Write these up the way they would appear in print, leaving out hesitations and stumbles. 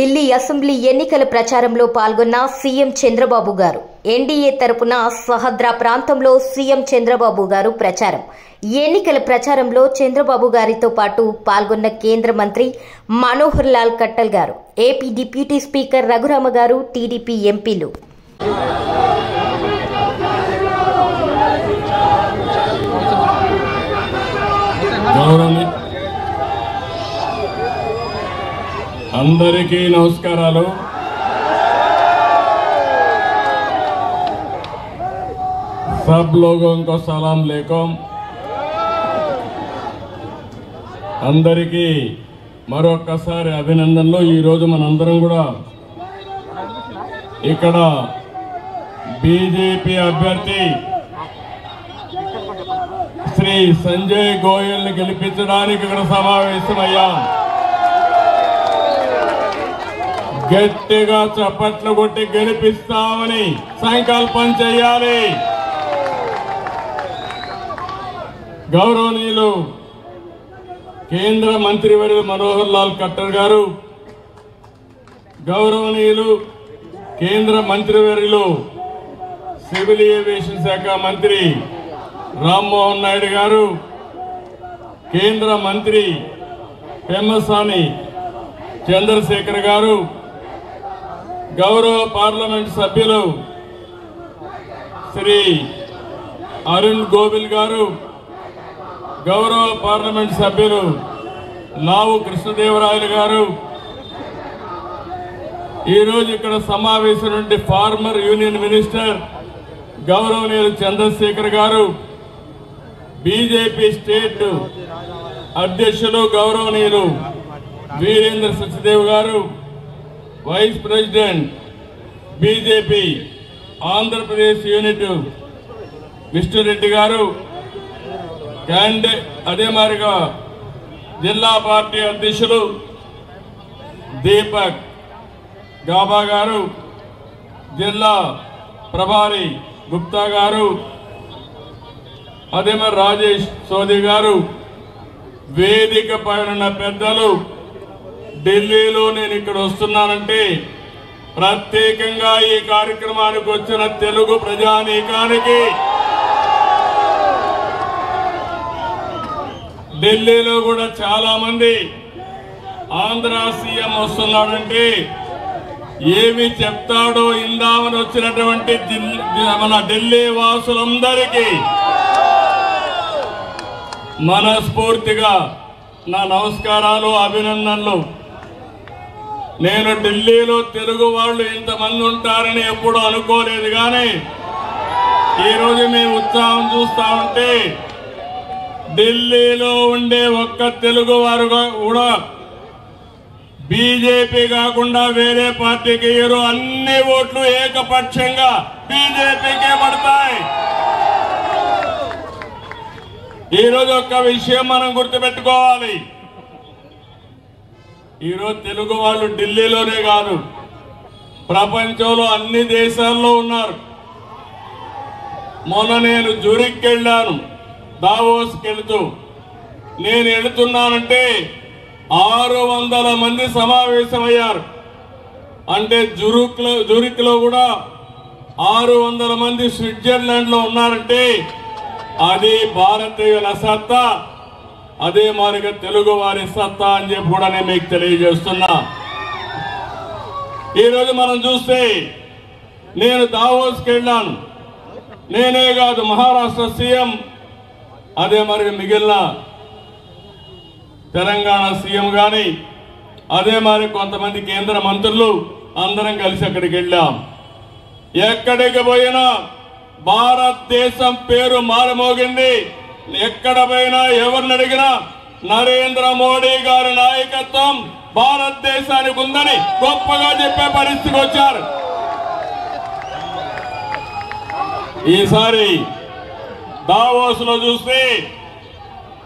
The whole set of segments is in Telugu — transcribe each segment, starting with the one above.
ఢిల్లీ అసెంబ్లీ ఎన్నికల ప్రచారంలో పాల్గొన్న సీఎం చంద్రబాబు గారు. ఎన్డీఏ తరపున సహద్రా ప్రాంతంలో సీఎం చంద్రబాబు గారు ప్రచారం. ఎన్నికల ప్రచారంలో చంద్రబాబు గారితో పాటు పాల్గొన్న కేంద్ర మంత్రి మనోహర్ లాల్ ఖట్టర్ గారు, ఏపీ డిప్యూటీ స్పీకర్ రఘురామ గారు, టీడీపీ ఎంపీలు. అందరికీ నమస్కారాలు. सब लोगों को सलाम लेकुम. అందరికీ మరొకసారి అభినందనలు. ఈరోజు మనందరం కూడా ఇక్కడ బీజేపీ అభ్యర్థి శ్రీ సంజయ్ గోయల్ ని గెలిపించడానికి ఇక్కడ సమావేశమయ్యాం. గట్టిగా చప్పట్లు కొట్టి గెలిపిస్తామని సంకల్పం చేయాలి. గౌరవనీయులు కేంద్ర మంత్రివర్యులు మనోహర్ లాల్ ఖట్టర్ గారు, గౌరవనీయులు కేంద్ర మంత్రివర్యులు సివిల్ ఏవియేషన్ శాఖ మంత్రి రామ్మోహన్ నాయుడు గారు, కేంద్ర మంత్రి పెమ్మసాని చంద్రశేఖర్ గారు, గౌరవ పార్లమెంట్ సభ్యులు శ్రీ అరుణ్ గోవిల్ గారు, గౌరవ పార్లమెంట్ సభ్యులు లావు కృష్ణదేవరాయలు గారు, ఈరోజు ఇక్కడ సమావేశం ఫార్మర్ యూనియన్ మినిస్టర్ గౌరవనీయులు చంద్రశేఖర్ గారు, బీజేపీ స్టేట్ అధ్యక్షులు గౌరవనీయులు వీరేంద్ర సచ్దేవ్ గారు, vice president BJP Andhra Pradesh unit Vishnu Reddy గారు, అదే మాదిరిగా జిల్లా పార్టీ అధ్యక్షులు దీపక్ గాబా గారు, జిల్లా ప్రభారి గుప్తా గారు, అదే మరి రాజేష్ సోది గారు, వేదిక పైన పెద్దలు, ఢిల్లీలో నేను ఇక్కడ వస్తున్నానంటే ప్రత్యేకంగా ఈ కార్యక్రమానికి వచ్చిన తెలుగు ప్రజానీకానికి, ఢిల్లీలో కూడా చాలా మంది ఆంధ్ర సీఎం వస్తున్నాడంటే ఏమి చెప్తాడో ఇందామని వచ్చినటువంటి మన ఢిల్లీ వాసులందరికీ మనస్ఫూర్తిగా నా నమస్కారాలు, అభినందనలు. నేను ఢిల్లీలో తెలుగు వాళ్ళు ఇంతమంది ఉంటారని ఎప్పుడూ అనుకోలేదు, కానీ ఈరోజు మీ ఉత్సాహం చూస్తా ఉంటే ఢిల్లీలో ఉండే ఒక్క తెలుగు వారు కూడా బీజేపీ కాకుండా వేరే పార్టీకి ఇయ్యరు. అన్ని ఓట్లు ఏకపక్షంగా బీజేపీకే పడతాయి. ఈరోజు ఒక్క విషయం మనం గుర్తుపెట్టుకోవాలి. ఈరోజు తెలుగు వాళ్ళు ఢిల్లీలోనే కాదు, ప్రపంచంలో అన్ని దేశాల్లో ఉన్నారు. మొన్న నేను జూరిక్ వెళ్ళాను, దావోస్కి వెళుతూ. నేను వెళుతున్నానంటే 600 మంది సమావేశమయ్యారు. అంటే జూరిక్ లో కూడా 600 మంది స్విట్జర్లాండ్ లో ఉన్నారంటే అది భారతీయుల సత్తా, అదే మాదిరిగా తెలుగు వారి సత్తా అని చెప్పి కూడా నేను మీకు తెలియజేస్తున్నా. ఈరోజు మనం చూస్తే నేను దావోస్కి వెళ్ళాను. నేనే కాదు, మహారాష్ట్ర సీఎం, అదే మరి మిగిలిన తెలంగాణ సీఎం కానీ, అదే మరి కొంతమంది కేంద్ర మంత్రులు అందరం కలిసి అక్కడికి వెళ్ళాం. ఎక్కడికి పోయినా భారతదేశం పేరు మారుమోగింది. ఎక్కడ పోయినా ఎవరిని అడిగినా నరేంద్ర మోడీ గారి నాయకత్వం భారతదేశానికి ఉందని గొప్పగా చెప్పే పరిస్థితికి వచ్చారు. ఈసారి దావోస్ లో చూస్తే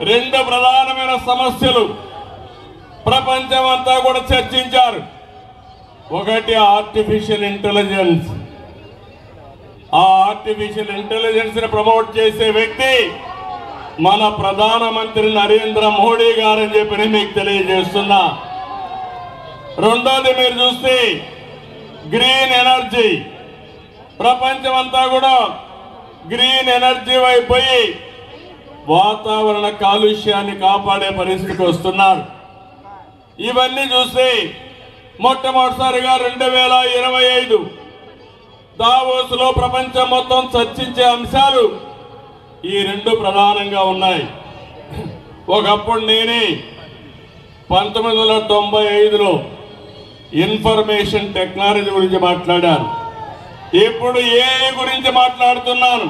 2 ప్రధానమైన సమస్యలు ప్రపంచమంతా కూడా చర్చించారు. ఒకటి ఆర్టిఫిషియల్ ఇంటెలిజెన్స్. ఆ ఆర్టిఫిషియల్ ఇంటెలిజెన్స్ ని ప్రమోట్ చేసే వ్యక్తి మన ప్రధానమంత్రి నరేంద్ర మోడీ గారని చెప్పి మీకు తెలియజేస్తున్నా. రెండోది మీరు చూస్తే గ్రీన్ ఎనర్జీ. ప్రపంచం అంతా కూడా గ్రీన్ ఎనర్జీ వైపోయి వాతావరణ కాలుష్యాన్ని కాపాడే పరిస్థితికి వస్తున్నారు. ఇవన్నీ చూస్తే మొట్టమొదటిసారిగా 2025 దావోస్లో ప్రపంచం మొత్తం చర్చించే అంశాలు ఈ రెండు ప్రధానంగా ఉన్నాయి. ఒకప్పుడు నేనే 1995లో ఇన్ఫర్మేషన్ టెక్నాలజీ గురించి మాట్లాడాను. ఇప్పుడు ఏఐ గురించి మాట్లాడుతున్నాను.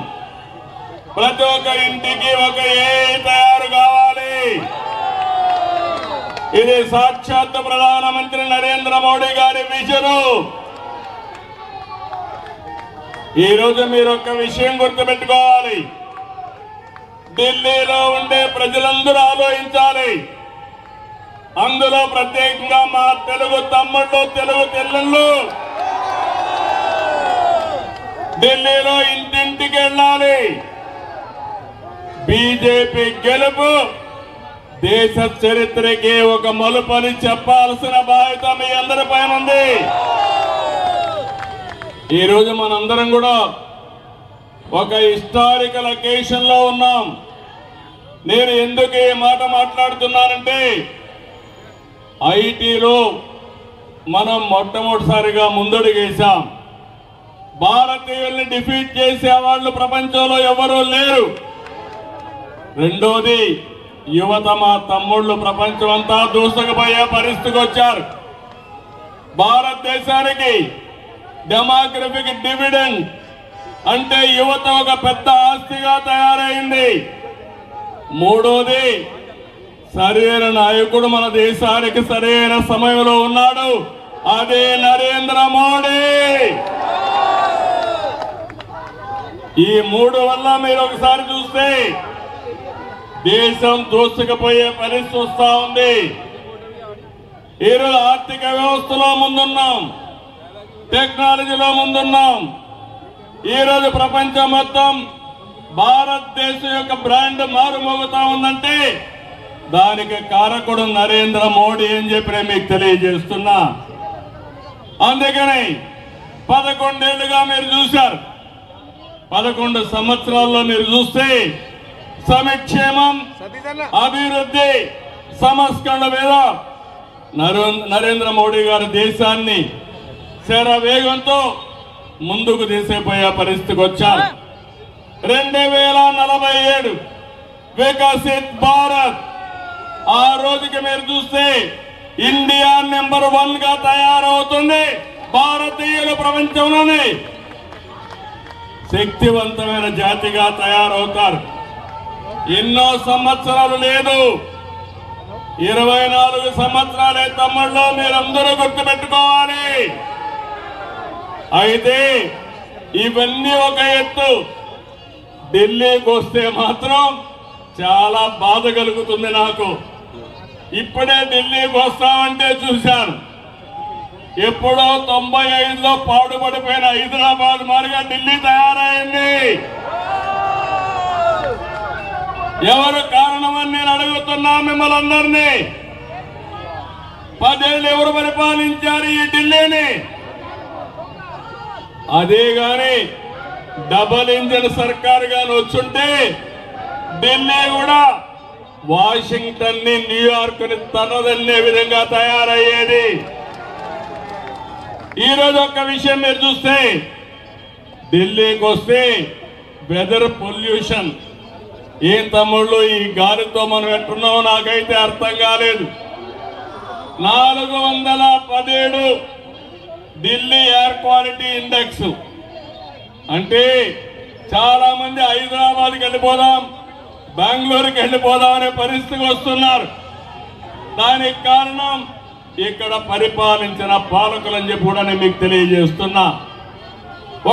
ప్రతి ఒక్క ఇంటికి ఒక ఏఐ తయారు కావాలి. ఇది సాక్షాత్ ప్రధానమంత్రి నరేంద్ర మోడీ గారి విజను. ఈరోజు మీరు ఒక విషయం గుర్తుపెట్టుకోవాలి. ఢిల్లీలో ఉండే ప్రజలందరూ ఆలోచించాలి. అందులో ప్రత్యేకంగా మా తెలుగు తమ్ముళ్ళు, తెలుగు చెల్లెళ్ళు ఢిల్లీలో ఇంటింటికి వెళ్ళాలి. బీజేపీ గెలుపు దేశ చరిత్రకి ఒక మలుపని చెప్పాల్సిన బాధ్యత మీ అందరిపైన ఉంది. ఈరోజు మనందరం కూడా ఒక హిస్టారికల్ అకేషన్ లో ఉన్నాం. నేను ఎందుకు ఈ మాట మాట్లాడుతున్నానంటే ఐటీలో మనం మొట్టమొదటిసారిగా ముందడుగేశాం. భారతీయుల్ని డిఫీట్ చేసే వాళ్ళు ప్రపంచంలో ఎవరూ లేరు. రెండోది యువత, మా తమ్ముళ్ళు ప్రపంచం అంతా దూసుకుపోయే పరిస్థితికి వచ్చారు. భారతదేశానికి డెమోగ్రఫిక్ డివిడెండ్ అంటే యువత ఒక పెద్ద ఆస్తిగా తయారైంది. మూడోది సరైన నాయకుడు మన దేశానికి సరైన సమయంలో ఉన్నాడు. అదే నరేంద్ర మోడీ. ఈ మూడు వల్ల మీరు ఒకసారి చూస్తే దేశం దూసుకుపోయే పరిస్థితి వస్తా ఉంది. ఈరోజు ఆర్థిక వ్యవస్థలో ముందున్నాం, టెక్నాలజీలో ముందున్నాం. ఈరోజు ప్రపంచం మొత్తం భారతదేశం యొక్క బ్రాండ్ మారుమోగుతా ఉందంటే దానికి కారకుడు నరేంద్ర మోడీ అని చెప్పి మీకు తెలియజేస్తున్నా. అందుకని 11 ఏళ్లుగా మీరు చూశారు. 11 సంవత్సరాల్లో మీరు చూస్తే సంక్షేమం, అభివృద్ధి, సంస్కరణ మీద నరేంద్ర మోడీ గారు దేశాన్ని శరవేగంతో ముందుకు తీసుకుపోయే పరిస్థితికి వచ్చారు. 2047 వికసిత్ భారత్. ఆ రోజుకి మీరు చూస్తే ఇండియా నెంబర్ 1 గా తయారవుతుంది. భారతీయులు ప్రపంచంలోనే శక్తివంతమైన జాతిగా తయారవుతారు. ఎన్నో సంవత్సరాలు లేదు, 24 సంవత్సరాలే తమ్ముళ్ళు, మీరందరూ గుర్తుపెట్టుకోవాలి. అయితే ఇవన్నీ ఒక ఎత్తు, ఢిల్లీకి వస్తే మాత్రం చాలా బాధ కలుగుతుంది నాకు. ఇప్పుడే ఢిల్లీకి వస్తామంటే చూశాను. ఎప్పుడో 95లో పాడుపడిపోయిన హైదరాబాద్ మారిగా ఢిల్లీ తయారైంది. ఎవరు కారణమని నేను అడుగుతున్నా మిమ్మల్ని అందరినీ. 10 ఏళ్ళు ఎవరు పరిపాలించారు ఈ ఢిల్లీని? అదే గాని డబల్ ఇంజన్ సర్కార్ గాని వచ్చుంటే ఢిల్లీ కూడా వాషింగ్టన్ ని, న్యూయార్క్ ని తనదన్నే విధంగా తయారయ్యేది. ఈరోజు ఒక్క విషయం మీరు చూస్తే ఢిల్లీకి వస్తే వెదర్ పొల్యూషన్. ఏం తమ్ముళ్ళు, ఈ గాలితో మనం ఎట్టున్నామో నాకైతే అర్థం కాలేదు. 417 ఢిల్లీ ఎయిర్ క్వాలిటీ ఇండెక్స్. అంటే చాలా మంది హైదరాబాద్కి వెళ్ళిపోదాం, బెంగళూరుకి వెళ్ళిపోదాం అనే పరిస్థితికి వస్తున్నారు. దానికి కారణం ఇక్కడ పరిపాలించిన పాలకులు అని చెప్పి కూడా నేను మీకు తెలియజేస్తున్నా.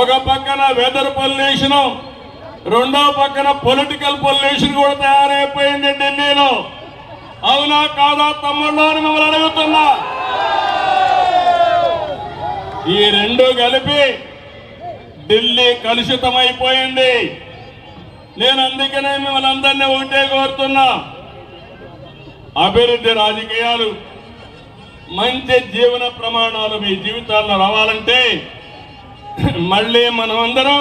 ఒక పక్కన వెదర్ పొల్యూషన్, రెండో పక్కన పొలిటికల్ పొల్యూషన్ కూడా తయారైపోయింది ఢిల్లీలో. అవునా కాదా తమ్ముళ్ళు అని మిమ్మల్ని అడుగుతున్నా. ఈ రెండు కలిపి ఢిల్లీ కలుషితమైపోయింది. నేను అందుకనే మిమ్మల్ని అందరినీ ఒకటే కోరుతున్నా, అభివృద్ధి రాజకీయాలు, మంచి జీవన ప్రమాణాలు మీ జీవితాల్లో రావాలంటే మళ్ళీ మనమందరం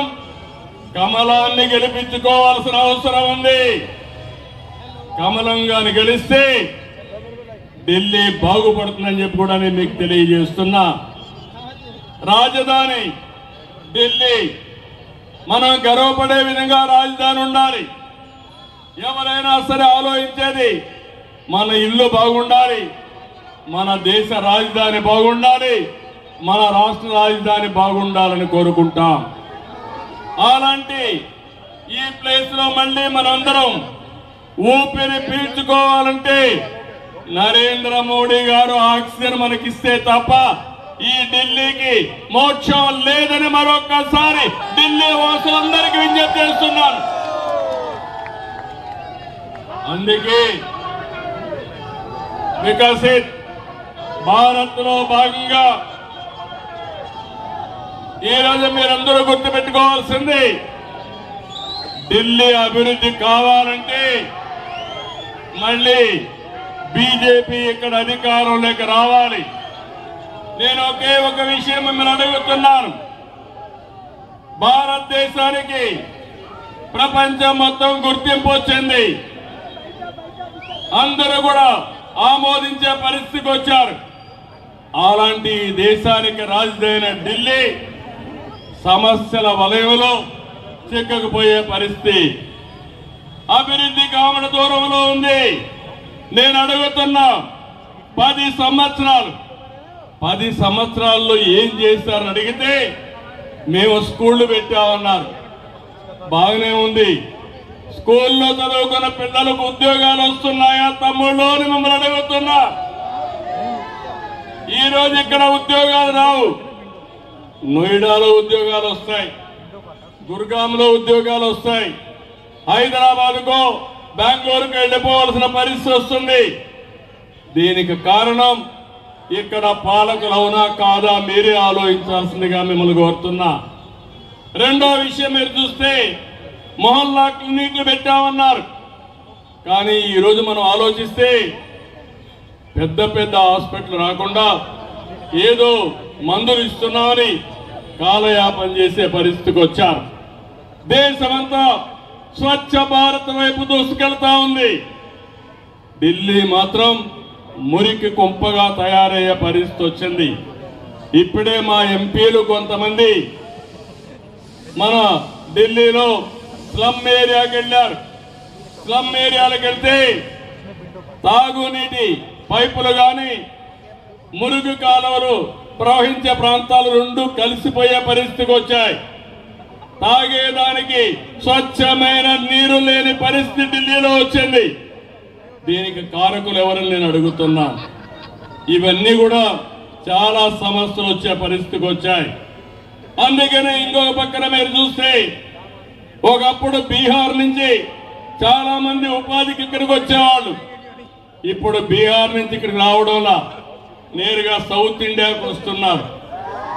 కమలాన్ని గెలిపించుకోవాల్సిన అవసరం ఉంది. కమలంగాని గెలిస్తే ఢిల్లీ బాగుపడుతుందని చెప్పి కూడా నేను మీకు తెలియజేస్తున్నా. రాజధాని ఢిల్లీ, మనం గర్వపడే విధంగా రాజధాని ఉండాలి. ఎవరైనా సరే ఆలోచించేది మన ఇల్లు బాగుండాలి, మన దేశ రాజధాని బాగుండాలి, మన రాష్ట్ర రాజధాని బాగుండాలని కోరుకుంటాం. అలాంటి ఈ ప్లేస్ లో మళ్ళీ మనందరం ఊపిరి పీల్చుకోవాలంటే నరేంద్ర మోడీ గారు ఆక్సిజన్ మనకిస్తే తప్ప ఈ ఢిల్లీకి మోక్షం లేదని మరొక్కసారి ఢిల్లీ వాసులందరికీ విజ్ఞప్తి చేస్తున్నాను. అందుకే వికసిత్ భారత్ లో భాగంగా ఈరోజు మీరందరూ గుర్తుపెట్టుకోవాల్సింది, ఢిల్లీ అభివృద్ధి కావాలంటే మళ్ళీ బీజేపీ ఇక్కడ అధికారంలోకి రావాలి. నేను ఒకే ఒక విషయం మిమ్మల్ని అడుగుతున్నాను. భారతదేశానికి ప్రపంచం మొత్తం గుర్తింపు వచ్చింది, అందరూ కూడా ఆమోదించే పరిస్థితికి వచ్చారు. అలాంటి దేశానికి రాజధాని ఢిల్లీ సమస్యల వలయంలో చిక్కకపోయే పరిస్థితి, అభివృద్ధి కావడ దూరంలో ఉంది. నేను అడుగుతున్నా, 10 సంవత్సరాల్లో ఏం చేశారని అడిగితే మేము స్కూళ్లు పెట్టామన్నారు. బాగానే ఉంది. స్కూల్లో చదువుకున్న పిల్లలకు ఉద్యోగాలు వస్తున్నాయా తమ్ముళ్ళు అని మిమ్మల్ని అడుగుతున్నా. ఈ రోజు ఇక్కడ ఉద్యోగాలు రావు. నోయిడాలో ఉద్యోగాలు వస్తాయి, గుర్గాంలో ఉద్యోగాలు వస్తాయి, హైదరాబాద్కో బెంగళూరుకు వెళ్ళిపోవాల్సిన పరిస్థితి వస్తుంది. దీనికి కారణం ఇక్కడ పాలకులు అవునా కాదా మీరే ఆలోచించాల్సిందిగా మిమ్మల్ని కోరుతున్నా. రెండో విషయం మీరు చూస్తే మొహల్లా క్లినిక్లు పెట్టామన్నారు. కానీ ఈరోజు మనం ఆలోచిస్తే పెద్ద పెద్ద హాస్పిటల్ రాకుండా ఏదో మందులు ఇస్తున్నామని కాలయాపన చేసే పరిస్థితికి వచ్చారు. దేశమంతా స్వచ్ఛ భారత్ వైపు దూసుకెళ్తా ఉంది. ఢిల్లీ మాత్రం మురికి కుంపగా తయారయ్యే పరిస్థితి వచ్చింది. ఇప్పుడే మా ఎంపీలు కొంతమంది మన ఢిల్లీలో స్లమ్ ఏరియాకి వెళ్ళారు. స్లమ్ ఏరియాలకు వెళ్తే తాగునీటి పైపులు కానీ మురుగు కాలువలు ప్రవహించే ప్రాంతాలు రెండు కలిసిపోయే పరిస్థితికి వచ్చాయి. తాగేదానికి స్వచ్ఛమైన నీరు లేని పరిస్థితి ఢిల్లీలో వచ్చింది. దీనికి కారకులు ఎవరని నేను అడుగుతున్నా. ఇవన్నీ కూడా చాలా సమస్యలు వచ్చే పరిస్థితికి వచ్చాయి. అందుకనే ఇంకొక పక్కన మీరు చూస్తే ఒకప్పుడు బీహార్ నుంచి చాలా మంది ఉపాధికి ఇక్కడికి వచ్చేవాళ్ళు. ఇప్పుడు బీహార్ నుంచి ఇక్కడికి రావడంలా నేరుగా సౌత్ ఇండియాకు వస్తున్నారు.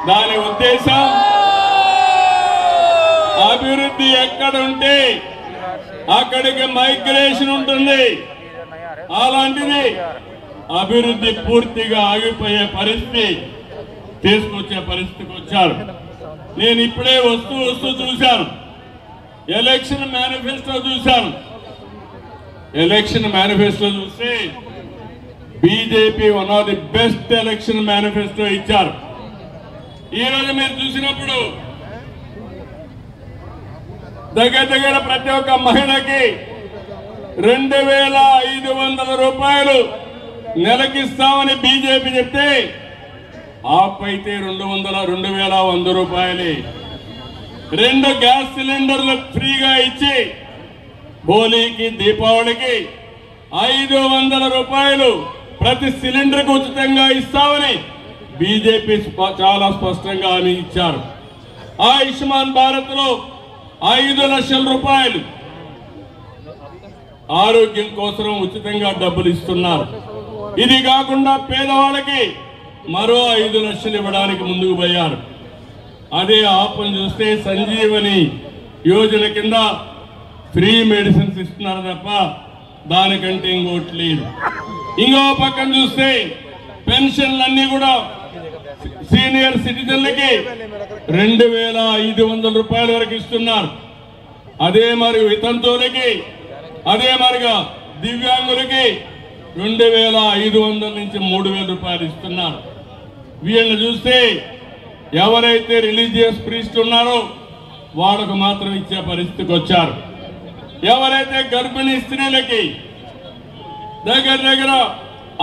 దాని ఉద్దేశం అభివృద్ధి ఎక్కడ ఉంటే అక్కడికి మైగ్రేషన్ ఉంటుంది. అలాంటిది అభివృద్ధి పూర్తిగా ఆగిపోయే పరిస్థితి తీసుకొచ్చే పరిస్థితికి వచ్చారు. నేను ఇప్పుడే వస్తూ చూశాను, ఎలక్షన్ మేనిఫెస్టో చూశాను. ఎలక్షన్ మేనిఫెస్టో చూస్తే BJP one of the best election manifesto ఇచ్చారు. ఈ రోజు మీరు చూసినప్పుడు దగ్గర ప్రతి ఒక్క మహిళకి 2,500 రూపాయలు నెలకిస్తామని బీజేపీ చెప్తే ఆపైతే 2,100 రూపాయలే. 2 గ్యాస్ సిలిండర్లు ఫ్రీగా ఇచ్చి హోలీకి దీపావళికి 500 రూపాయలు ప్రతి సిలిండర్కు ఉచితంగా ఇస్తామని బీజేపీ చాలా స్పష్టంగా హామీ ఇచ్చారు. ఆయుష్మాన్ భారత్ లో 5 లక్షల రూపాయలు ఆరోగ్యం కోసం ఉచితంగా డబ్బులు ఇస్తున్నారు. ఇది కాకుండా పేదవాళ్ళకి మరో 5 లక్షలు ఇవ్వడానికి ముందుకు పోయారు. అదే ఆపం చూస్తే సంజీవని యోజన కింద ఫ్రీ మెడిసిన్స్ ఇస్తున్నారు తప్ప దానికంటే ఇంకోటి లేదు. ఇంకో పక్కన చూస్తే పెన్షన్లన్నీ కూడా సీనియర్ సిటిజన్లకి 2,500 రూపాయల వరకు ఇస్తున్నారు. అదే మరి వితంతువులకి, అదే మరిగా దివ్యాంగులకి 2,500 నుంచి 3,000 రూపాయలు ఇస్తున్నారు. వీళ్ళని చూస్తే ఎవరైతే రిలీజియస్ ప్రీస్ట్ ఉన్నారో వాళ్ళకు మాత్రం ఇచ్చే పరిస్థితికి వచ్చారు. ఎవరైతే గర్భిణీ స్త్రీలకి దగ్గర దగ్గర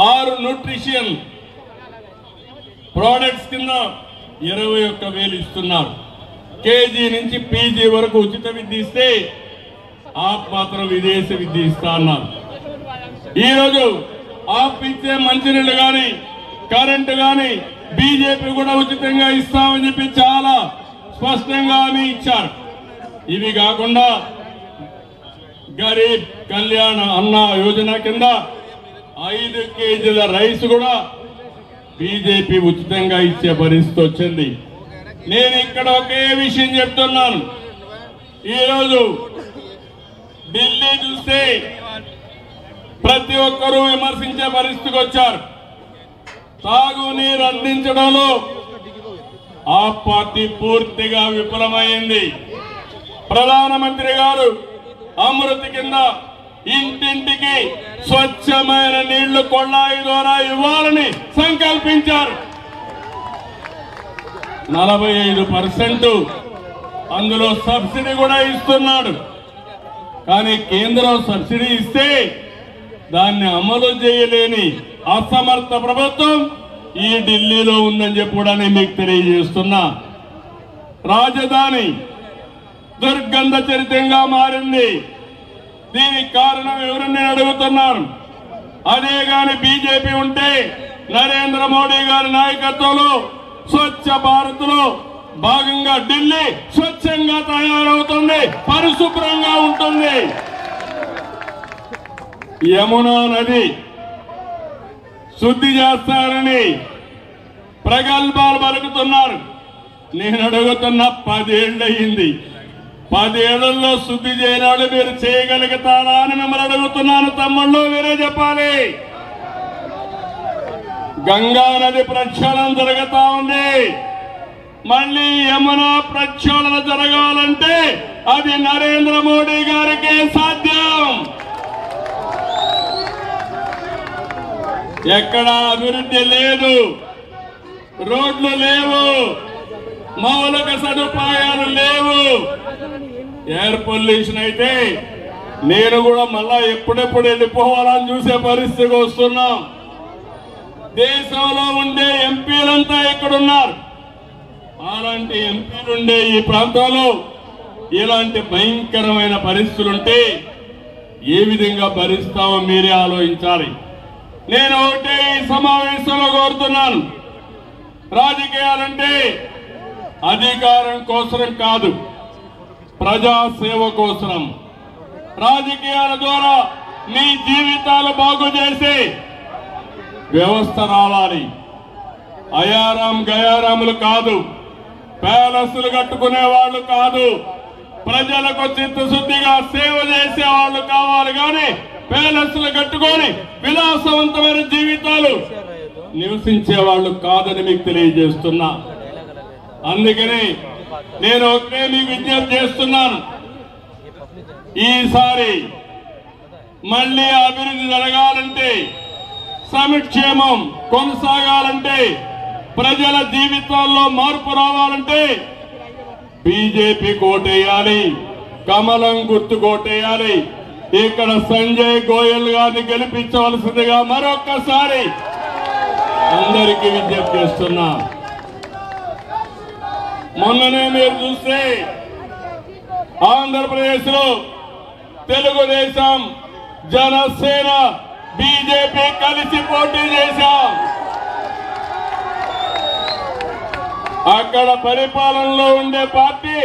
6 న్యూట్రిషన్ ప్రోడక్ట్స్ కింద 21,000 ఇస్తున్నారు. కేజీ నుంచి పీజీ వరకు ఉచిత విద్య ఇస్తే మాత్రం విదేశీ విద్య ఇస్తా అన్నారు. ఈరోజు ఇచ్చే మంచినీళ్ళు కానీ కరెంటు కానీ బీజేపీ కూడా ఉచితంగా ఇస్తామని చెప్పి చాలా స్పష్టంగా హామీ ఇచ్చారు. ఇవి కాకుండా గరీబ్ కళ్యాణ్ అన్న యోజన కింద 5 కేజీల రైస్ కూడా బీజేపీ ఉచితంగా ఇచ్చే పరిస్థితి వచ్చింది. నేను ఇక్కడ ఒకే విషయం చెప్తున్నాను. ఈరోజు ఢిల్లీ చూస్తే ప్రతి ఒక్కరూ విమర్శించే పరిస్థితికి వచ్చారు. తాగునీరు అందించడంలో ఆ పార్టీ పూర్తిగా విఫలమైంది. ప్రధానమంత్రి గారు అమృత్ కింద ఇంటింటికి స్వచ్ఛమైన నీళ్లు కొళాయి ద్వారా ఇవ్వాలని సంకల్పించారు. 45% అందులో సబ్సిడీ కూడా ఇస్తున్నాడు. కానీ కేంద్రం సబ్సిడీ ఇస్తే దాన్ని అమలు చేయలేని అసమర్థ ప్రభుత్వం ఈ ఢిల్లీలో ఉందని చెప్పి కూడా నేను మీకు తెలియజేస్తున్నా. రాజధాని దుర్గంధ చరిత్రంగా మారింది. దీనికి కారణం ఎవరని నేను అడుగుతున్నాను. అదే గాని బీజేపీ ఉంటే నరేంద్ర మోడీ గారి నాయకత్వంలో స్వచ్ఛ భారత్ లో భాగంగా ఢిల్లీ స్వచ్ఛంగా తయారవుతుంది, పరిశుభ్రంగా ఉంటుంది. యమునా నది శుద్ధి చేస్తారని ప్రగల్భాలు పలుకుతున్నారు. నేను అడుగుతున్న 10 ఏళ్ళు అయింది. 10 ఏళ్లలో శుద్ధి చేయనాడు మీరు చేయగలుగుతారా అని మిమ్మల్ని అడుగుతున్నాను. తమ్ముళ్ళు మీరే చెప్పాలి. గంగా నది ప్రక్షాళన జరుగుతా ఉంది. మళ్ళీ యమునా ప్రక్షాళన జరగాలంటే అది నరేంద్ర మోడీ గారికే సాధ్యం. ఎక్కడ అభివృద్ధి లేదు, రోడ్లు లేవు, మౌలిక సదుపాయాలు లేవు. ఎయిర్ పొల్యూషన్ అయితే నేను కూడా మళ్ళా ఎప్పుడెప్పుడు వెళ్ళిపోవాలని చూసే పరిస్థితికి వస్తున్నాం. దేశంలో ఉండే ఎంపీలంతా ఇక్కడున్నారు. అలాంటి ఎంపీలుండే ఈ ప్రాంతంలో ఇలాంటి భయంకరమైన పరిస్థితులుంటే ఏ విధంగా భరిస్తామో మీరే ఆలోచించాలి. నేను ఒకటే ఈ సమావేశంలో కోరుతున్నాను. రాజకీయాలంటే అధికారం కోసం కాదు, ప్రజాసేవ కోసం. రాజకీయాల ద్వారా మీ జీవితాలు బాగు చేసే వ్యవస్థ రావాలి. అయారాం గయారాములు కాదు, ప్యాలెస్లు కట్టుకునే వాళ్ళు కాదు, ప్రజలకు చిత్తశుద్ధిగా సేవ చేసే వాళ్ళు కావాలి. కానీ ప్యాలెస్లు కట్టుకొని విలాసవంతమైన జీవితాలు నివసించే వాళ్ళు కాదని మీకు తెలియజేస్తున్నా. అందుకని నేను ఒకటే మీకు విజ్ఞప్తి చేస్తున్నాను. ఈసారి మళ్ళీ అభివృద్ధి జరగాలంటే, సంక్షేమం కొనసాగాలంటే, ప్రజల జీవితాల్లో మార్పు రావాలంటే బీజేపీ కోటేయాలి, కమలం గుర్తు కోటేయాలి. ఇక్కడ సంజయ్ గోయల్ గారిని గెలిపించవలసిందిగా మరొక్కసారి అందరికీ విజ్ఞప్తి చేస్తున్నా. మొన్ననే మీరు చూస్తే ఆంధ్రప్రదేశ్ లో తెలుగుదేశం, జనసేన, బీజేపీ కలిసి పోటీ చేశాం. అక్కడ పరిపాలనలో ఉండే పార్టీ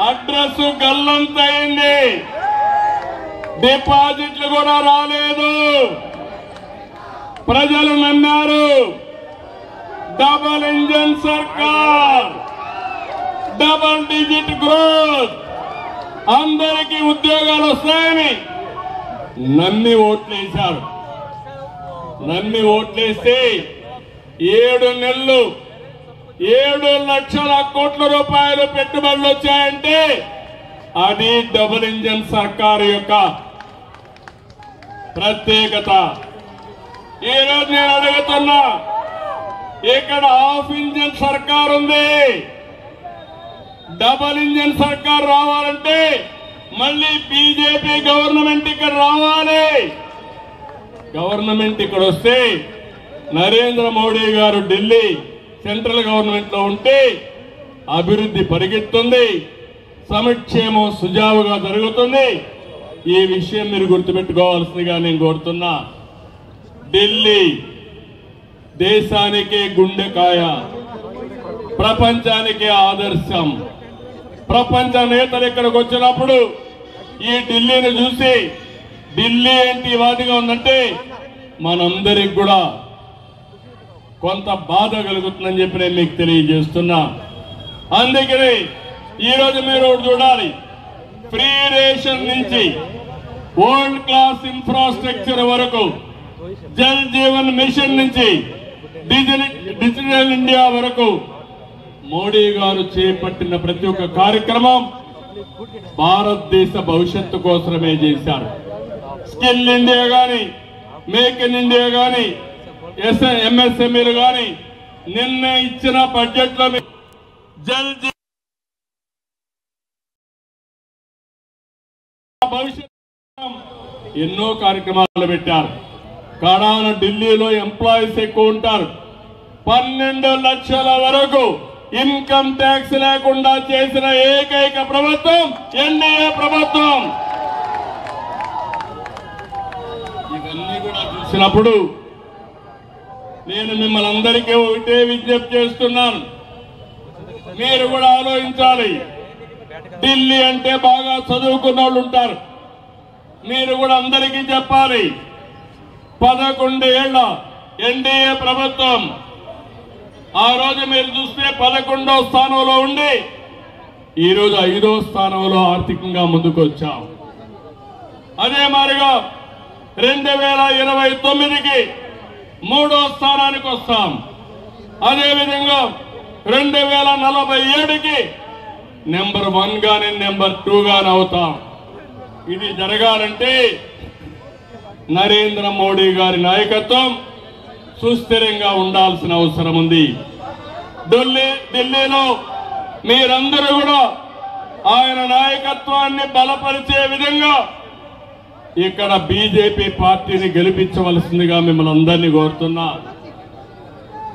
అడ్రస్ గల్లంతైంది, డిపాజిట్లు కూడా రాలేదు. ప్రజలు నమ్మారు. డబల్ ఇంజన్ సర్కార్, డబల్ డిజిట్ గ్రోత్, అందరికీ ఉద్యోగాలు వస్తాయని నమ్మి ఓట్లేశారు. నమ్మి ఓట్లేస్తే 7 నెలలు 7 లక్షల కోట్ల రూపాయలు పెట్టుబడులు వచ్చాయంటే అది డబుల్ ఇంజన్ సర్కారు యొక్క ప్రత్యేకత. ఈరోజు నేను అడుగుతున్నా, ఇక్కడ హాఫ్ ఇంజన్ సర్కార్ ఉంది. డబుల్ ఇంజన్ సర్కార్ రావాలంటే మళ్ళీ బీజేపీ గవర్నమెంట్ ఇక్కడ రావాలి. గవర్నమెంట్ ఇక్కడ వస్తే నరేంద్ర మోడీ గారు ఢిల్లీ సెంట్రల్ గవర్నమెంట్ లో ఉంటే అభివృద్ధి పరిగెత్తుంది, సంక్షేమం సుజావుగా జరుగుతుంది. ఈ విషయం మీరు గుర్తుపెట్టుకోవాల్సిందిగా నేను కోరుతున్నా. ఢిల్లీ దేశానికే గుండెకాయ, ప్రపంచానికే ఆదర్శం. ప్రపంచ నేతలు ఇక్కడికి వచ్చినప్పుడు ఈ ఢిల్లీని చూసి ఢిల్లీ ఏంటి వాదిగా ఉందంటే మనందరికి కూడా కొంత బాధ కలుగుతుందని చెప్పి నేను మీకు తెలియజేస్తున్నా. అందుకని ఈరోజు మీరు చూడాలి, ఫ్రీ రేషన్ నుంచి వరల్డ్ క్లాస్ ఇన్ఫ్రాస్ట్రక్చర్ వరకు, జల్ జీవన్ మిషన్ నుంచి డిజిటల్ ఇండియా వరకు మోడీ గారు చేపట్టిన ప్రతి ఒక్క కార్యక్రమం భారతదేశ భవిష్యత్తు కోసమే చేశారు. స్కిల్ ఇండియా గాని, మేక్ ఇన్ ఇండియా గాని, ఎంఎస్ఎంఈలు గాని నిన్న ఇచ్చిన బడ్జెట్ లో జల్ భవిష్యత్తు ఎన్నో కార్యక్రమాలు పెట్టారు. కడాన ఢిల్లీలో ఎంప్లాయీస్ ఎక్కువ ఉంటారు. 12 లక్షల వరకు ఇన్కమ్ ట్యాక్స్ లేకుండా చేసిన ఏకైక ప్రభుత్వం ఎన్డీఏ ప్రభుత్వం. ఇవన్నీ కూడా చూసినప్పుడు నేను మిమ్మల్ని అందరికీ ఒకటే విజ్ఞప్తి చేస్తున్నాను, మీరు కూడా ఆలోచించాలి. ఢిల్లీ అంటే బాగా చదువుకున్న వాళ్ళు ఉంటారు. మీరు కూడా అందరికీ చెప్పాలి, 11 ఏళ్ల ఎన్డీఏ ప్రభుత్వం ఆ రోజు మీరు చూస్తే 11వ స్థానంలో ఉండి ఈరోజు 5వ స్థానంలో ఆర్థికంగా ముందుకు వచ్చాం. అదే మాదిరిగా 2029కి 3వ స్థానానికి వస్తాం. అదేవిధంగా 2047కి నెంబర్ 1 గాని నెంబర్ 2 గాని అవుతాం. ఇది జరగాలంటే నరేంద్ర మోడీ గారి నాయకత్వం సుస్థిరంగా ఉండాల్సిన అవసరం ఉంది. ఢిల్లీలో మీరందరూ కూడా ఆయన నాయకత్వాన్ని బలపరిచే విధంగా ఇక్కడ బీజేపీ పార్టీని గెలిపించవలసిందిగా మిమ్మల్ని అందరినీ కోరుతున్నా.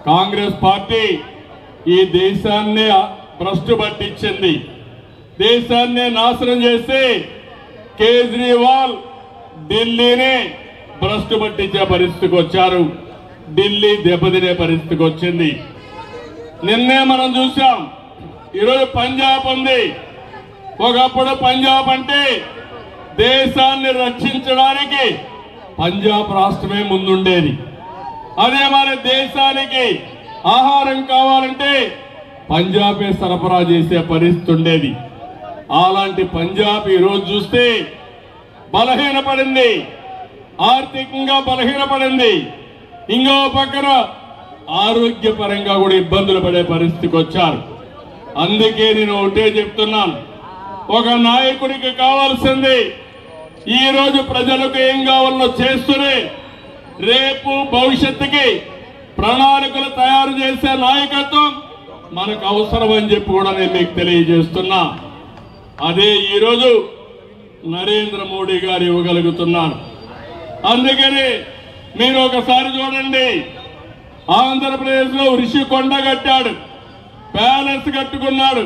కాంగ్రెస్ పార్టీ ఈ దేశాన్ని భ్రష్టు పట్టించింది, దేశాన్ని నాశనం చేసి కేజ్రీవాల్ ఢిల్లీని భ్రష్టు పట్టించే పరిస్థితికి వచ్చారు. ఢిల్లీ దెబ్బతినే పరిస్థితికి వచ్చింది. నిన్నే మనం చూసాం. ఈరోజు పంజాబ్ ఉంది. ఒకప్పుడు పంజాబ్ అంటే దేశాన్ని రక్షించడానికి పంజాబ్ రాష్ట్రమే ముందుండేది. అదే మరి దేశానికి ఆహారం కావాలంటే పంజాబే సరఫరా చేసే పరిస్థితి ఉండేది. అలాంటి పంజాబ్ ఈరోజు చూస్తే బలహీనపడింది, ఆర్థికంగా బలహీనపడింది. ఇంకో పక్కన ఆరోగ్యపరంగా కూడా ఇబ్బందులు పడే పరిస్థితికి వచ్చారు. అందుకే నేను ఒకటే చెప్తున్నాను, ఒక నాయకుడికి కావాల్సింది ఈ రోజు ప్రజలకు ఏం కావాలో చేస్తూనే రేపు భవిష్యత్తుకి ప్రణాళికలు తయారు చేసే నాయకత్వం మనకు అవసరం అని చెప్పి కూడా నేను మీకు తెలియజేస్తున్నా. అదే ఈరోజు నరేంద్ర మోడీ గారు ఇవ్వగలుగుతున్నారు. అందుకని మీరు ఒకసారి చూడండి, ఆంధ్రప్రదేశ్ లో రిషికొండ కట్టాడు, ప్యాలెస్ కట్టుకున్నాడు.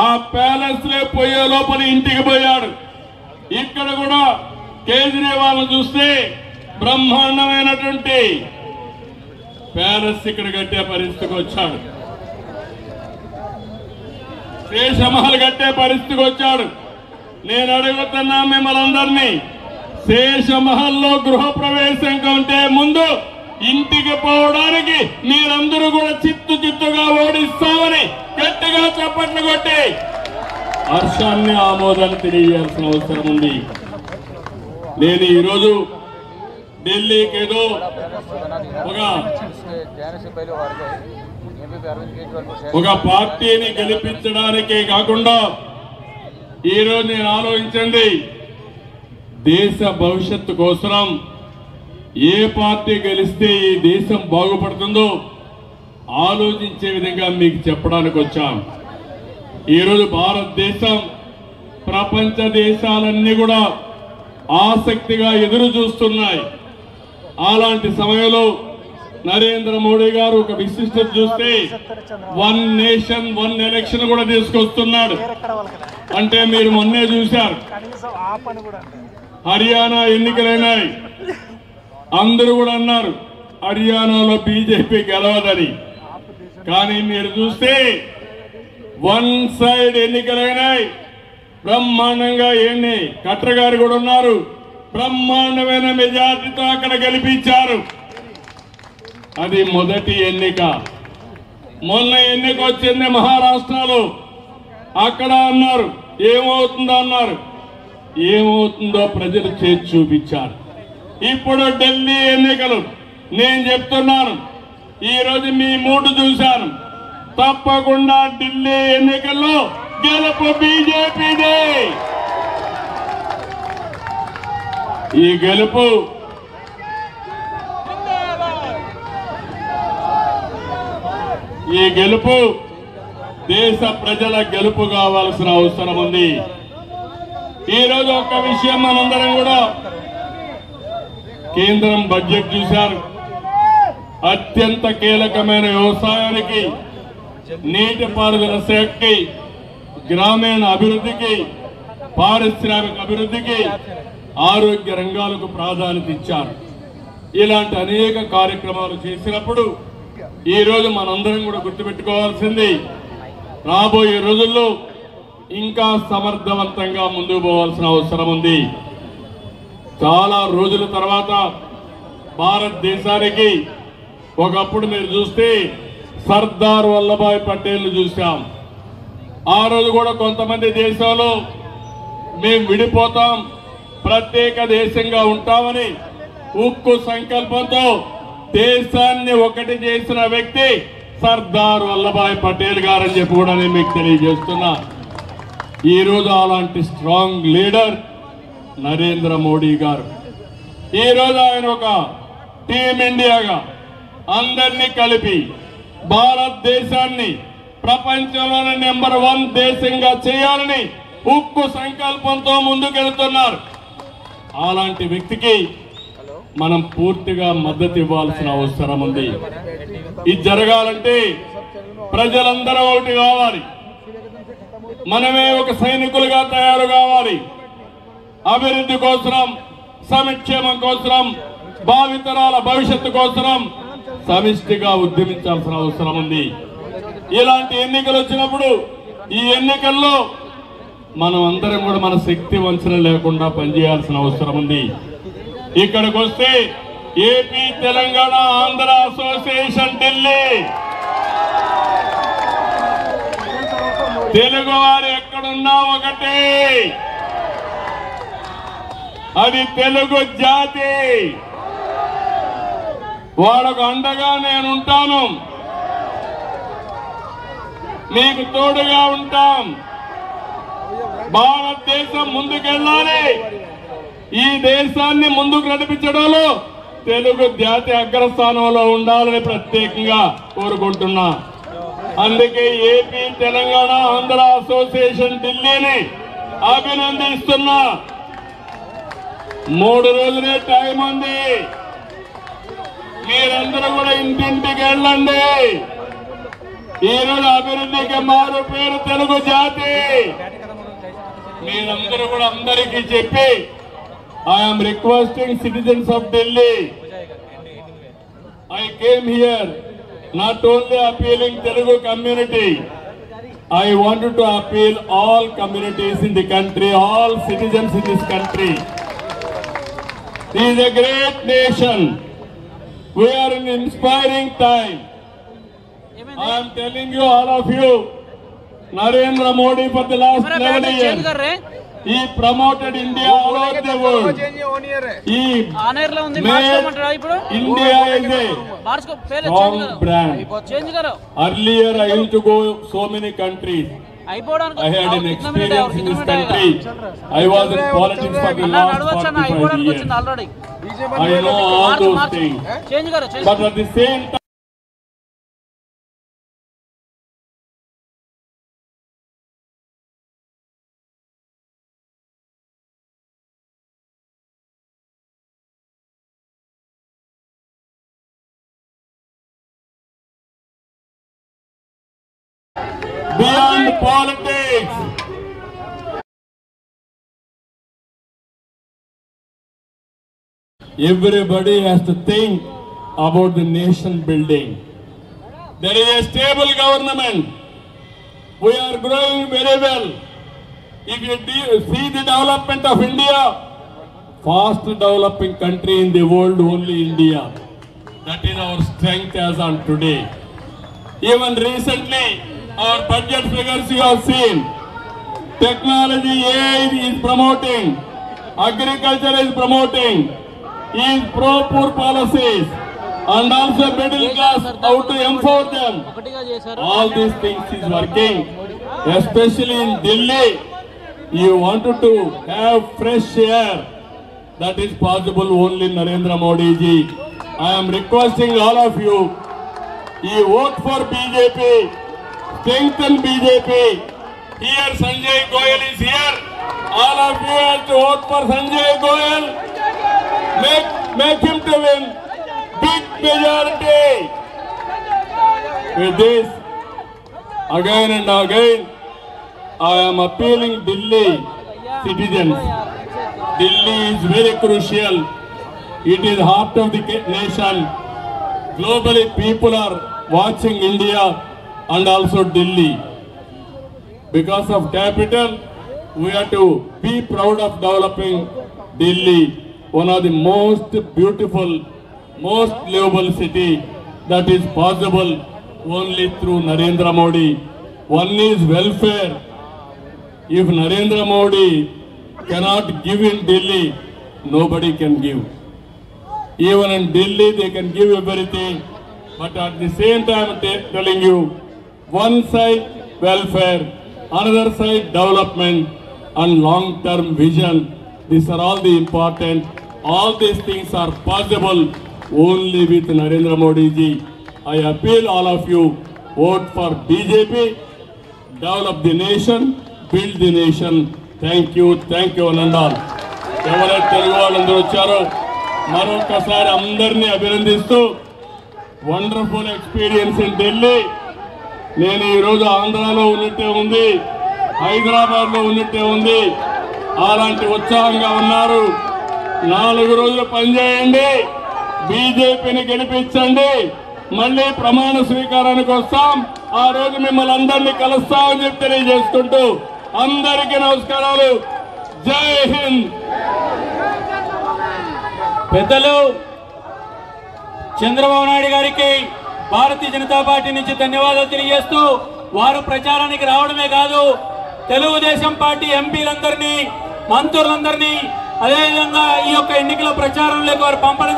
ఆ ప్యాలెస్ లో పోయే లోపల ఇంటికి పోయాడు. ఇక్కడ కూడా కేజ్రీవాల్ చూస్తే బ్రహ్మాండమైనటువంటి ప్యాలెస్ ఇక్కడ కట్టే పరిస్థితికి వచ్చాడు. శేషమహల్ కట్టే పరిస్థితికి వచ్చాడు. నేను అడుగుతున్నా మిమ్మల్ని అందరినీ, శేషమహల్లో గృహప్రవేశం కంటే ముందు ఇంటికి పోవడానికి మీరందరూ కూడా చిత్తుగా ఓడిస్తామని గట్టిగా చప్పట్లు కొట్టి హర్షాన్ని ఆమోదాన్ని తెలియజేయాల్సిన అవసరం ఉంది. నేను ఈరోజు ఢిల్లీకి ఏదో ఒక పార్టీని గెలిపించడానికే కాకుండా ఈరోజు నేను ఆలోచించండి, దేశ భవిష్యత్తు కోసం ఏ పార్టీ గెలిస్తే ఈ దేశం బాగుపడుతుందో ఆలోచించే విధంగా మీకు చెప్పడానికి వచ్చాం. ఈరోజు భారతదేశం ప్రపంచ దేశాలన్నీ కూడా ఆసక్తిగా ఎదురు చూస్తున్నాయి. అలాంటి సమయంలో నరేంద్ర మోడీ గారు ఒక విశిష్టత చూస్తే 1 నేషన్ 1 ఎలక్షన్ కూడా తీసుకొస్తున్నాడు. అంటే మీరు మొన్నే చూశారు, హర్యానా ఎన్నికలైనాయి. అందరూ కూడా అన్నారు హర్యానాలో బీజేపీ గెలవదని. కానీ మీరు చూస్తే 1 సైడ్ ఎన్నికలైనాయి. బ్రహ్మాండంగా ఏంటి ఖట్టర్ గారు కూడా ఉన్నారు, బ్రహ్మాండమైన మెజార్టీతో అక్కడ గెలిపించారు. అది మొదటి ఎన్నిక. మొన్న ఎన్నిక వచ్చింది మహారాష్ట్రలో. అక్కడ అన్నారు ఏమవుతుందో అన్నారు, ఏమవుతుందో ప్రజలు చేసి చూపించారు. ఇప్పుడు ఢిల్లీ ఎన్నికలు. నేను చెప్తున్నాను, ఈరోజు మీ మూడు చూశాను, తప్పకుండా ఢిల్లీ ఎన్నికల్లో గెలుపు బీజేపీదే. ఈ గెలుపు దేశ ప్రజల గెలుపు కావాల్సిన అవసరం ఉంది. ఈరోజు ఒక్క విషయం మనందరం కూడా కేంద్రం బడ్జెట్ చూశారు. అత్యంత కీలకమైన వ్యవసాయానికి, నీటిపారుదల శాఖకి, గ్రామీణ అభివృద్ధికి, పారిశ్రామిక అభివృద్ధికి, ఆరోగ్య రంగాలకు ప్రాధాన్యత ఇచ్చారు. ఇలాంటి అనేక కార్యక్రమాలు చేసినప్పుడు ఈరోజు మనందరం కూడా గుర్తుపెట్టుకోవాల్సింది, రాబోయే రోజుల్లో ఇంకా సమర్థవంతంగా ముందుకు పోవాల్సిన అవసరం ఉంది. చాలా రోజుల తర్వాత భారతదేశానికి ఒకప్పుడు మీరు చూస్తే సర్దార్ వల్లభాయ్ పటేల్ చూశాం. ఆ రోజు కూడా కొంతమంది దేశంలో మేము విడిపోతాం, ప్రత్యేక దేశంగా ఉంటామని ఉక్కు సంకల్పంతో దేశాన్ని ఒకటి చేసిన వ్యక్తి సర్దార్ వల్లభాయ్ పటేల్ గారని చెప్పి కూడా నేను మీకు తెలియజేస్తున్నా. ఈరోజు అలాంటి స్ట్రాంగ్ లీడర్ నరేంద్ర మోడీ గారు. ఈరోజు ఆయన ఒక టీమ్ ఇండియాగా అందరినీ కలిపి భారతదేశాన్ని ప్రపంచంలోనే నెంబర్ 1 దేశంగా చేయాలని ఉక్కు సంకల్పంతో ముందుకెళ్తున్నారు. అలాంటి వ్యక్తికి మనం పూర్తిగా మద్దతు ఇవ్వాల్సిన అవసరం ఉంది. ఇది జరగాలంటే ప్రజలందరూ ఒకటి కావాలి, మనమే ఒక సైనికులుగా తయారు కావాలి. అభివృద్ధి కోసం, సంక్షేమం కోసం, భావితరాల భవిష్యత్తు కోసం సమిష్టిగా ఉద్యమించాల్సిన అవసరం ఉంది. ఇలాంటి ఎన్నికలు వచ్చినప్పుడు ఈ ఎన్నికల్లో మనం అందరం కూడా మన శక్తి వంచన లేకుండా పనిచేయాల్సిన అవసరం ఉంది. ఇక్కడికి వస్తే ఏపీ, తెలంగాణ, ఆంధ్ర అసోసియేషన్ ఢిల్లీ, తెలుగు వారు ఎక్కడున్నా ఒకటి, అది తెలుగు జాతి. వాళ్ళకు అండగా నేనుంటాను, మీకు తోడుగా ఉంటాం. భారతదేశం ముందుకెళ్ళాలి. ఈ దేశాన్ని ముందుకు నడిపించడంలో తెలుగు జాతి అగ్రస్థానంలో ఉండాలని ప్రత్యేకంగా కోరుకుంటున్నా. అందుకే ఏపీ, తెలంగాణ, ఆంధ్ర అసోసియేషన్ ఢిల్లీని అభినందిస్తున్నా. 3 రోజులే టైం ఉంది. మీరందరూ కూడా ఇంటింటికి వెళ్ళండి. ఈరోజు అభివృద్ధికి మారు పేరు తెలుగు జాతి. మీరందరూ కూడా అందరికీ చెప్పి, I'm requesting citizens of Delhi, I came here not only appealing Telugu community, I wanted to appeal all communities in the country, all citizens in this country. This is a great nation. We are in an inspiring time. I am telling you, all of you, Narendra Modi for the last 11 years He promoted India all over the world. He made India is a strong brand. Earlier I used to go so many countries. I had an experience in this country. I was in politics for the last 45 years. I know all those things. But at the same time, beyond politics, everybody has to think about the nation building. There is a stable government. We are growing very well. If you see the development of India, fast developing country in the world, only India. That is our strength as on today. Even recently, our budget figures you have seen. Technology, AI is promoting. Agriculture is promoting. Is pro-poor policies. And also middle class, how to empower them. All these things is working. Especially in Delhi, you wanted to have fresh air. That is possible only Narendra Modi ji. I am requesting all of you, you vote for BJP. Strengthen BJP. Here Sanjay Goyal is here. All of you have to vote for Sanjay Goyal. Make him to win. Big majority. With this, again and again, I am appealing Delhi citizens. Delhi is very crucial. It is heart of the nation. Globally, people are watching India and also Delhi. Because of capital, we have to be proud of developing Delhi, one of the most beautiful, most livable city that is possible only through Narendra Modi. One is welfare. If Narendra Modi cannot give in Delhi, nobody can give. Even in Delhi, they can give everything. But at the same time, I am telling you, one side welfare, another side development and long-term vision. These are all the important. All these things are possible only with Narendra Modi ji. I appeal all of you, vote for BJP, develop the nation, build the nation. Thank you, Anandal. ఎవరైతే తెలుగు వాళ్ళందరూ వచ్చారో మరొకసారి అందరినీ అభినందిస్తూ వండర్ఫుల్ ఎక్స్పీరియన్స్ ఇన్ ఢిల్లీ. నేను ఈరోజు ఆంధ్రాలో ఉన్నట్టే ఉంది, హైదరాబాద్లో ఉన్నట్టే ఉంది. అలాంటి ఉత్సాహంగా ఉన్నారు. 4 రోజులు పనిచేయండి, బీజేపీని గెలిపించండి. మళ్ళీ ప్రమాణ స్వీకారానికి వస్తాం. ఆ రోజు మిమ్మల్ని అందరినీ కలుస్తామని చెప్పి తెలియజేసుకుంటూ అందరికీ నమస్కారాలు. జై హింద్. పెద్దలు చంద్రబాబు నాయుడు గారికి భారతీయ జనతా పార్టీ నుంచి ధన్యవాదాలు తెలియజేస్తూ, వారు ప్రచారానికి రావడమే కాదు, తెలుగుదేశం పార్టీ ఎంపీలందరినీ, మంత్రులందరినీ, అదేవిధంగా ఈ యొక్క ఎన్నికల ప్రచారంలోకి వారు పంపడం